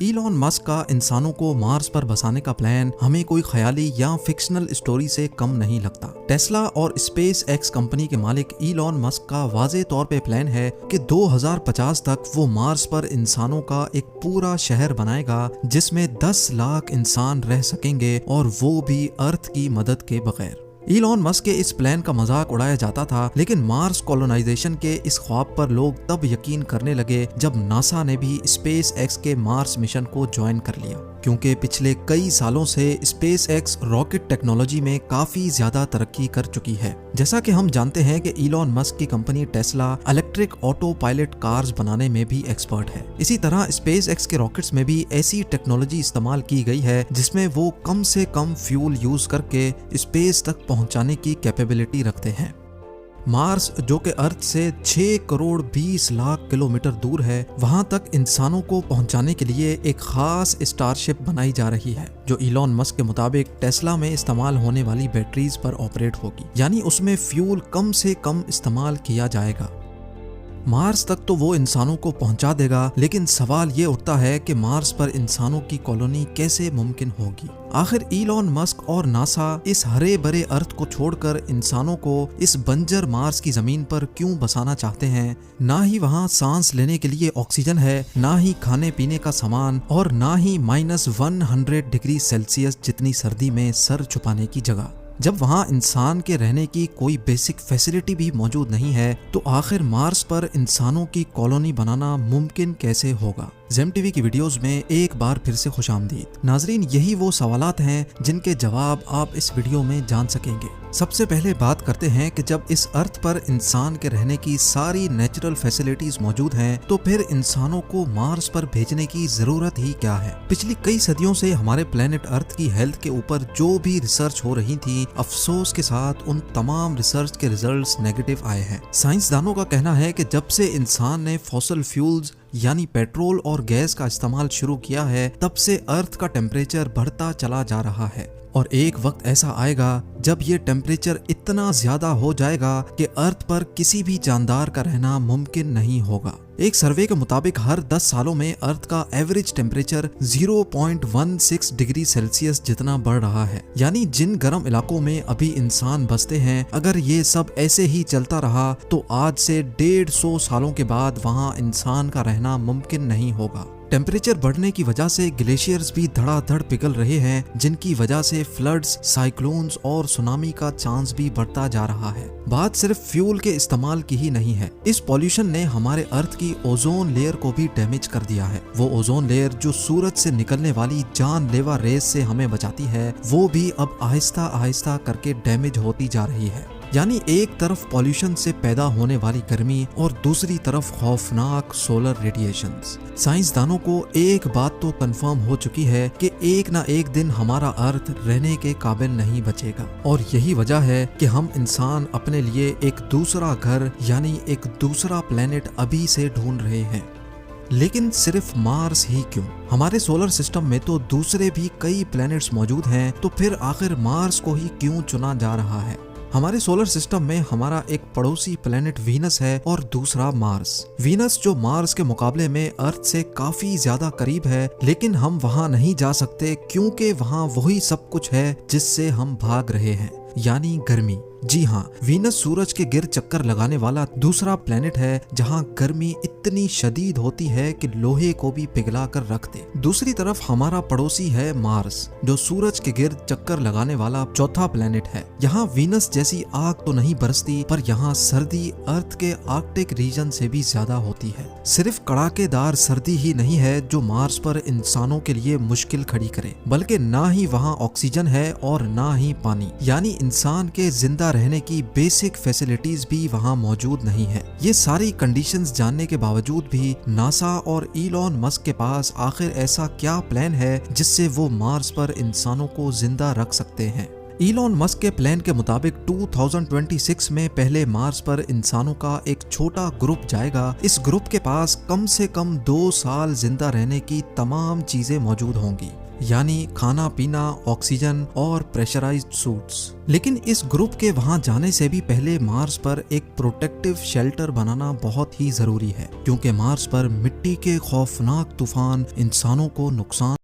Elon Musk का इंसानों को मार्स पर बसाने का प्लान हमें कोई ख्याली या फिक्शनल स्टोरी से कम नहीं लगता। टेस्ला और स्पेस एक्स कंपनी के मालिक इलॉन मस्क का वाज़े तौर पे प्लान है कि 2050 तक वो मार्स पर इंसानों का एक पूरा शहर बनाएगा जिसमें 10 लाख इंसान रह सकेंगे, और वो भी अर्थ की मदद के बगैर। इलॉन मस्क के इस प्लान का मजाक उड़ाया जाता था, लेकिन मार्स कॉलोनाइजेशन के इस ख्वाब पर लोग तब यकीन करने लगे जब नासा ने भी स्पेस एक्स के मार्स मिशन को ज्वाइन कर लिया। क्योंकि पिछले कई सालों से स्पेस एक्स रॉकेट टेक्नोलॉजी में काफी ज्यादा तरक्की कर चुकी है। जैसा कि हम जानते हैं कि इलॉन मस्क की company Tesla electric auto pilot cars बनाने में भी एक्सपर्ट है। इसी तरह स्पेस एक्स के रॉकेट्स में भी ऐसी टेक्नोलॉजी इस्तेमाल की गई है जिसमें वो कम से कम फ्यूल यूज करके स्पेस तक पहुंचाने की कैपेबिलिटी रखते हैं। मार्स, जो कि अर्थ से 6 करोड़ 20 लाख किलोमीटर दूर है, वहां तक इंसानों को पहुंचाने के लिए एक खास स्टारशिप बनाई जा रही है जो इलॉन मस्क के मुताबिक टेस्ला में इस्तेमाल होने वाली बैटरीज पर ऑपरेट होगी, यानी उसमें फ्यूल कम से कम इस्तेमाल किया जाएगा। मार्स तक तो वो इंसानों को पहुंचा देगा, लेकिन सवाल ये उठता है कि मार्स पर इंसानों की कॉलोनी कैसे मुमकिन होगी। आखिर इलॉन मस्क और नासा इस हरे भरे अर्थ को छोड़कर इंसानों को इस बंजर मार्स की जमीन पर क्यों बसाना चाहते हैं? ना ही वहाँ सांस लेने के लिए ऑक्सीजन है, ना ही खाने पीने का सामान, और ना ही -100 डिग्री सेल्सियस जितनी सर्दी में सर छुपाने की जगह। जब वहाँ इंसान के रहने की कोई बेसिक फैसिलिटी भी मौजूद नहीं है, तो आखिर मार्स पर इंसानों की कॉलोनी बनाना मुमकिन कैसे होगा? ज़ेम टीवी की वीडियोस में एक बार फिर से खुशामदीद। नाजरीन, यही वो सवालात हैं जिनके जवाब आप इस वीडियो में जान सकेंगे। सबसे पहले बात करते हैं कि जब इस अर्थ पर इंसान के रहने की सारी नेचुरल फैसिलिटीज मौजूद हैं, तो फिर इंसानों को मार्स पर भेजने की जरूरत ही क्या है? पिछली कई सदियों से हमारे प्लेनेट अर्थ की हेल्थ के ऊपर जो भी रिसर्च हो रही थी, अफसोस के साथ उन तमाम रिसर्च के रिजल्ट्स नेगेटिव आए हैं। साइंसदानों का कहना है कि जब से इंसान ने फॉसिल फ्यूल्स यानी पेट्रोल और गैस का इस्तेमाल शुरू किया है, तब से अर्थ का टेम्परेचर बढ़ता चला जा रहा है, और एक वक्त ऐसा आएगा जब ये टेम्परेचर इतना ज्यादा हो जाएगा कि अर्थ पर किसी भी जानदार का रहना मुमकिन नहीं होगा। एक सर्वे के मुताबिक हर 10 सालों में अर्थ का एवरेज टेम्परेचर 0.16 डिग्री सेल्सियस जितना बढ़ रहा है। यानी जिन गर्म इलाकों में अभी इंसान बसते हैं, अगर ये सब ऐसे ही चलता रहा तो आज से 150 सालों के बाद वहाँ इंसान का रहना मुमकिन नहीं होगा। टेम्परेचर बढ़ने की वजह से ग्लेशियर्स भी धड़ाधड़ पिघल रहे हैं, जिनकी वजह से फ्लड्स, साइक्लोन्स और सुनामी का चांस भी बढ़ता जा रहा है। बात सिर्फ फ्यूल के इस्तेमाल की ही नहीं है। इस पॉल्यूशन ने हमारे अर्थ की ओजोन लेयर को भी डैमेज कर दिया है। वो ओजोन लेयर जो सूरज से निकलने वाली जानलेवा रेस से हमें बचाती है, वो भी अब आहिस्ता आहिस्ता करके डैमेज होती जा रही है। यानी एक तरफ पॉल्यूशन से पैदा होने वाली गर्मी और दूसरी तरफ खौफनाक सोलर रेडिएशंस। साइंसदानों को एक बात तो कंफर्म हो चुकी है कि एक ना एक दिन हमारा अर्थ रहने के काबिल नहीं बचेगा, और यही वजह है कि हम इंसान अपने लिए एक दूसरा घर यानी एक दूसरा प्लेनेट अभी से ढूंढ रहे हैं। लेकिन सिर्फ मार्स ही क्यों? हमारे सोलर सिस्टम में तो दूसरे भी कई प्लैनेट्स मौजूद हैं, तो फिर आखिर मार्स को ही क्यों चुना जा रहा है? हमारे सोलर सिस्टम में हमारा एक पड़ोसी प्लेनेट वीनस है और दूसरा मार्स। वीनस जो मार्स के मुकाबले में अर्थ से काफी ज्यादा करीब है, लेकिन हम वहां नहीं जा सकते क्योंकि वहां वही सब कुछ है जिससे हम भाग रहे हैं, यानी गर्मी। जी हाँ, वीनस सूरज के गिर चक्कर लगाने वाला दूसरा प्लेनेट है जहाँ गर्मी इतनी शदीद होती है कि लोहे को भी पिघला कर रख दे। दूसरी तरफ हमारा पड़ोसी है मार्स, जो सूरज के गिर चक्कर लगाने वाला चौथा प्लेनेट है। यहाँ वीनस जैसी आग तो नहीं बरसती, पर यहाँ सर्दी अर्थ के आर्कटिक रीजन से भी ज्यादा होती है। सिर्फ कड़ाकेदार सर्दी ही नहीं है जो मार्स पर इंसानों के लिए मुश्किल खड़ी करे, बल्कि ना ही वहाँ ऑक्सीजन है और ना ही पानी, यानी इंसान के जिंदा रहने की बेसिक फैसिलिटीज भी वहां मौजूद नहीं है। ये सारी कंडीशंस जानने के बावजूद भी नासा और इलॉन मस्क के पास आखिर ऐसा क्या प्लान है जिससे वो मार्स पर इंसानों को जिंदा रख सकते हैं? इलॉन मस्क के प्लान के मुताबिक 2026 में पहले मार्स पर इंसानों का एक छोटा ग्रुप जाएगा। इस ग्रुप के पास कम से कम 2 साल जिंदा रहने की तमाम चीजें मौजूद होंगी। यानी खाना पीना, ऑक्सीजन और प्रेशराइज्ड सूट्स। लेकिन इस ग्रुप के वहां जाने से भी पहले मार्स पर एक प्रोटेक्टिव शेल्टर बनाना बहुत ही जरूरी है, क्योंकि मार्स पर मिट्टी के खौफनाक तूफान इंसानों को नुकसान